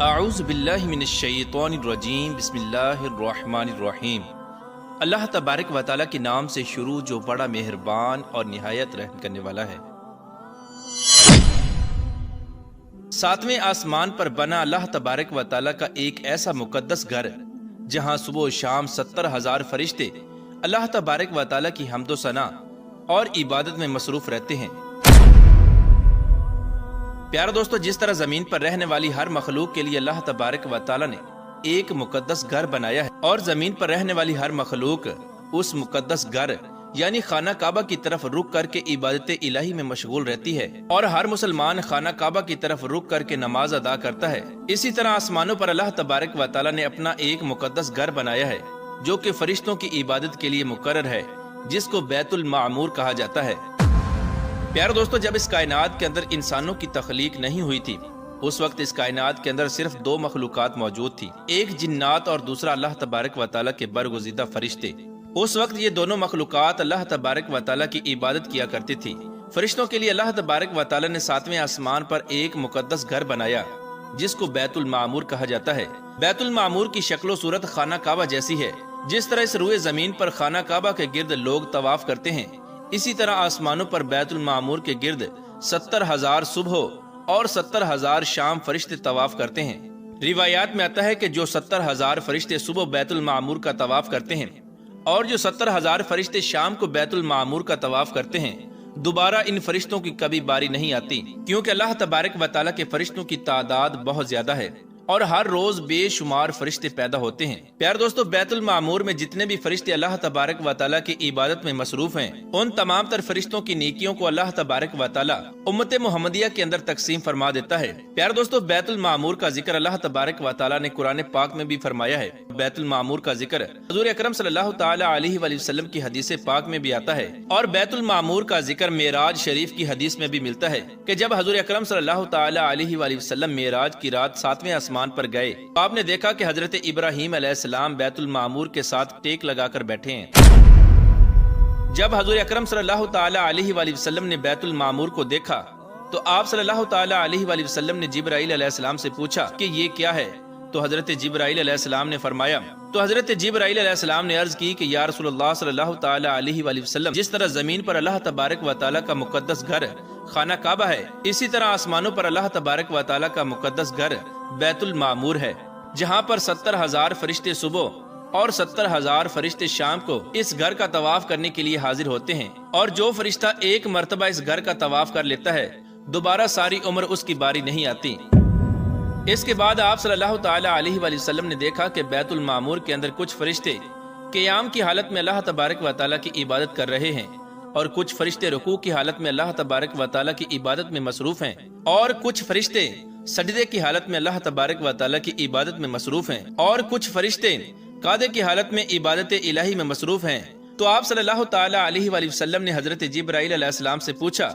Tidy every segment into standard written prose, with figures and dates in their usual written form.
اعوذ باللہ من الشیطان الرجیم بسم اللہ الرحمن الرحیم۔ اللہ تبارک و تعالیٰ کے نام سے شروع جو بڑا مہربان اور نہایت رحم کرنے والا ہے۔ ساتویں آسمان پر بنا اللہ تبارک و تعالیٰ کا ایک ایسا مقدس گھر جہاں صبح و شام 70,000 فرشتے اللہ تبارک و تعالیٰ کی حمد و ثنا اور عبادت میں مصروف رہتے ہیں۔ پیارے دوستو، جس طرح زمین پر رہنے والی ہر مخلوق کے لیے اللہ تبارک و تعالیٰ نے ایک مقدس گھر بنایا ہے، اور زمین پر رہنے والی ہر مخلوق اس مقدس گھر یعنی خانہ کعبہ کی طرف رک کر کے عبادت الہی میں مشغول رہتی ہے، اور ہر مسلمان خانہ کعبہ کی طرف رک کر کے نماز ادا کرتا ہے۔ اسی طرح آسمانوں پر اللہ تبارک و تعالیٰ نے اپنا ایک مقدس گھر بنایا ہے جو کہ فرشتوں کی عبادت کے لیے مقرر ہے، جس کو بیت المعمور کہا جاتا ہے۔ پیارے دوستو، جب اس کائنات کے اندر انسانوں کی تخلیق نہیں ہوئی تھی، اس وقت اس کائنات کے اندر صرف دو مخلوقات موجود تھی، ایک جنات اور دوسرا اللہ تبارک و تعالیٰ کے برگزیدہ فرشتے۔ اس وقت یہ دونوں مخلوقات اللہ تبارک و تعالیٰ کی عبادت کیا کرتی تھی۔ فرشتوں کے لیے اللہ تبارک و تعالیٰ نے ساتویں آسمان پر ایک مقدس گھر بنایا جس کو بیت المعمور کہا جاتا ہے۔ بیت المعمور کی شکل و صورت خانہ کعبہ جیسی ہے۔ جس طرح اس روئے زمین پر خانہ کعبہ کے گرد لوگ طواف کرتے ہیں، اسی طرح آسمانوں پر بیت المعمور کے گرد 70,000 صبح اور 70,000 شام فرشتے طواف کرتے ہیں۔ روایات میں آتا ہے کہ جو 70,000 فرشتے صبح بیت المعمور کا طواف کرتے ہیں اور جو 70,000 فرشتے شام کو بیت المعمور کا طواف کرتے ہیں، دوبارہ ان فرشتوں کی کبھی باری نہیں آتی، کیونکہ اللہ تبارک و تعالیٰ کے فرشتوں کی تعداد بہت زیادہ ہے اور ہر روز بے شمار فرشتے پیدا ہوتے ہیں۔ پیارے دوستو، بیت المعمور میں جتنے بھی فرشتے اللہ تبارک و تعالیٰ کی عبادت میں مصروف ہیں، ان تمام تر فرشتوں کی نیکیوں کو اللہ تبارک و تعالیٰ امت محمدیہ کے اندر تقسیم فرما دیتا ہے۔ پیارے دوستو، بیت المعمور کا ذکر اللہ تبارک و تعالیٰ نے قرآن پاک میں بھی فرمایا ہے۔ بیت المعمور کا ذکر حضور اکرم صلی اللہ تعالی علیہ وآلہ وسلم کی حدیث پاک میں بھی آتا ہے، اور بیت المعمور کا ذکر معراج شریف کی حدیث میں بھی ملتا ہے کہ جب حضور اکرم صلی اللہ تعالی علیہ وآلہ وسلم معراج کی رات 7ویں آسمان پر گئے، آپ نے دیکھا کہ حضرت ابراہیم علیہ السلام بیت المعمور کے ساتھ ٹیک لگا کر بیٹھے ہیں۔ جب حضور اکرم صلی اللہ تعالی علیہ وآلہ وسلم نے بیت المعمور کو دیکھا تو آپ صلی اللہ تعالی علیہ وآلہ وسلم نے جبرائیل علیہ السلام سے پوچھا کہ یہ کیا ہے؟ تو حضرت جبرائیل علیہ السلام نے فرمایا، تو حضرت جبرائیل علیہ السلام نے عرض کی کہ یا رسول اللہ صلی اللہ تعالی علیہ وآلہ وسلم، جس طرح زمین پر اللہ تبارک و تعالیٰ کا مقدس گھر خانہ کعبہ ہے، اسی طرح آسمانوں پر اللہ تبارک و تعالیٰ کا مقدس گھر بیت المعمور ہے، جہاں پر 70,000 فرشتے صبح اور 70,000 فرشتے شام کو اس گھر کا طواف کرنے کے لیے حاضر ہوتے ہیں، اور جو فرشتہ ایک مرتبہ اس گھر کا طواف کر لیتا ہے، دوبارہ ساری عمر اس کی باری نہیں آتی۔ اس کے بعد آپ صلی اللہ تعالی علیہ وآلہ وسلم نے دیکھا کہ بیت المعمور کے اندر کچھ فرشتے قیام کی حالت میں اللہ تبارک و تعالیٰ کی عبادت کر رہے ہیں، اور کچھ فرشتے رکوع کی حالت میں اللہ تبارک و تعالیٰ کی عبادت میں مصروف ہیں، اور کچھ فرشتے سجدے کی حالت میں اللہ تبارک و تعالیٰ کی عبادت میں مصروف ہیں، اور کچھ فرشتے قعدے کی حالت میں عبادت الہی میں مصروف ہیں۔ تو آپ صلی اللہ تعالی علیہ وآلہ وسلم نے حضرت جبرائیل علیہ السلام سے پوچھا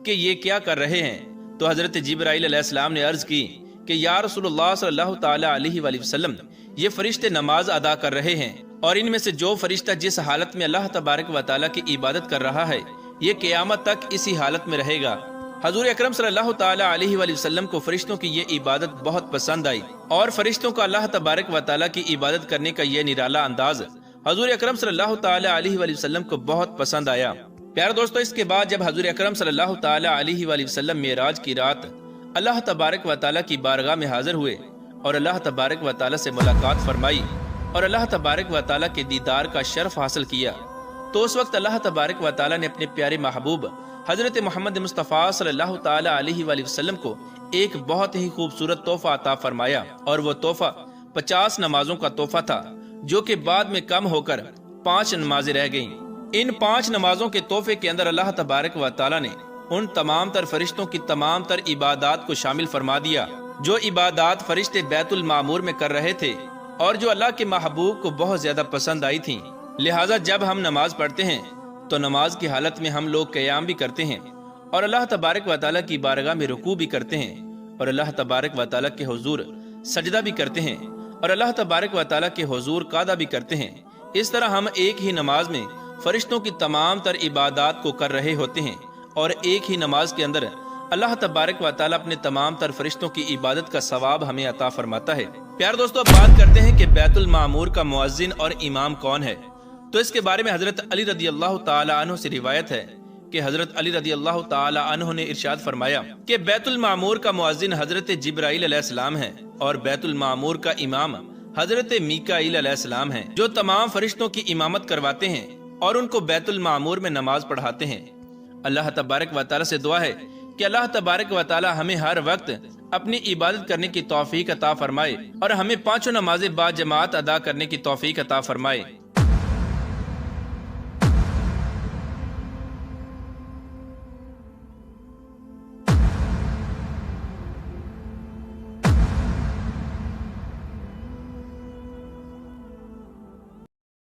کہ یہ کیا کر رہے ہیں؟ تو حضرت جبرائیل علیہ السلام نے عرض کی کہ یا رسول اللہ صلی اللہ تعالی علیہ وآلہ وسلم، یہ فرشتے نماز ادا کر رہے ہیں، اور ان میں سے جو فرشتہ جس حالت میں اللہ تبارک و تعالیٰ کی عبادت کر رہا ہے، یہ قیامت تک اسی حالت میں رہے گا۔ حضور اکرم صلی اللہ تعالی علیہ وآلہ وسلم کو فرشتوں کی یہ عبادت بہت پسند آئی، اور فرشتوں کا اللہ تبارک و تعالیٰ کی عبادت کرنے کا یہ نرالا انداز حضور اکرم صلی اللہ تعالی علیہ وآلہ وسلم کو بہت پسند آیا۔ پیارے دوستو، اس کے بعد جب حضور اکرم صلی اللہ تعالی علیہ وآلہ وسلم معراج کی رات اللہ تبارک و تعالیٰ کی بارگاہ میں حاضر ہوئے اور اللہ تبارک و تعالیٰ سے ملاقات فرمائی اور اللہ تبارک و تعالیٰ کے دیدار کا شرف حاصل کیا، تو اس وقت اللہ تبارک و تعالیٰ نے اپنے پیارے محبوب حضرت محمد مصطفیٰ صلی اللہ تعالی علیہ وآلہ وسلم کو ایک بہت ہی خوبصورت تحفہ عطا فرمایا، اور وہ تحفہ 50 نمازوں کا تحفہ تھا، جو کہ بعد میں کم ہو کر 5 نمازیں رہ گئیں۔ ان 5 نمازوں کے تحفے کے اندر اللہ تبارک و تعالیٰ نے ان تمام تر فرشتوں کی تمام تر عبادات کو شامل فرما دیا، جو عبادات فرشتے بیت المعمور میں کر رہے تھے اور جو اللہ کے محبوب کو بہت زیادہ پسند آئی تھیں۔ لہٰذا جب ہم نماز پڑھتے ہیں تو نماز کی حالت میں ہم لوگ قیام بھی کرتے ہیں، اور اللہ تبارک و تعالیٰ کی بارگاہ میں رکوع بھی کرتے ہیں، اور اللہ تبارک و تعالیٰ کے حضور سجدہ بھی کرتے ہیں، اور اللہ تبارک و تعالیٰ کے حضور قعدہ بھی کرتے ہیں۔ اس طرح ہم ایک ہی نماز میں فرشتوں کی تمام تر عبادات کو کر رہے ہوتے ہیں، اور ایک ہی نماز کے اندر اللہ تبارک و تعالی اپنے تمام تر فرشتوں کی عبادت کا ثواب ہمیں عطا فرماتا ہے۔ پیارے دوستو، اب بات کرتے ہیں کہ بیت المعمور کا مؤذن اور امام کون ہے۔ تو اس کے بارے میں حضرت علی رضی اللہ تعالی عنہ سے روایت ہے کہ حضرت علی رضی اللہ تعالی عنہ نے ارشاد فرمایا کہ بیت المعمور کا مؤذن حضرت جبرائیل علیہ السلام ہے اور بیت المعمور کا امام حضرت میکائیل علیہ السلام ہیں، جو تمام فرشتوں کی امامت کرواتے ہیں اور ان کو بیت المعمور میں نماز پڑھاتے ہیں۔ اللہ تبارک و تعالی سے دعا ہے کہ اللہ تبارک و تعالی ہمیں ہر وقت اپنی عبادت کرنے کی توفیق عطا فرمائے اور ہمیں پانچوں نمازیں با جماعت ادا کرنے کی توفیق عطا فرمائے۔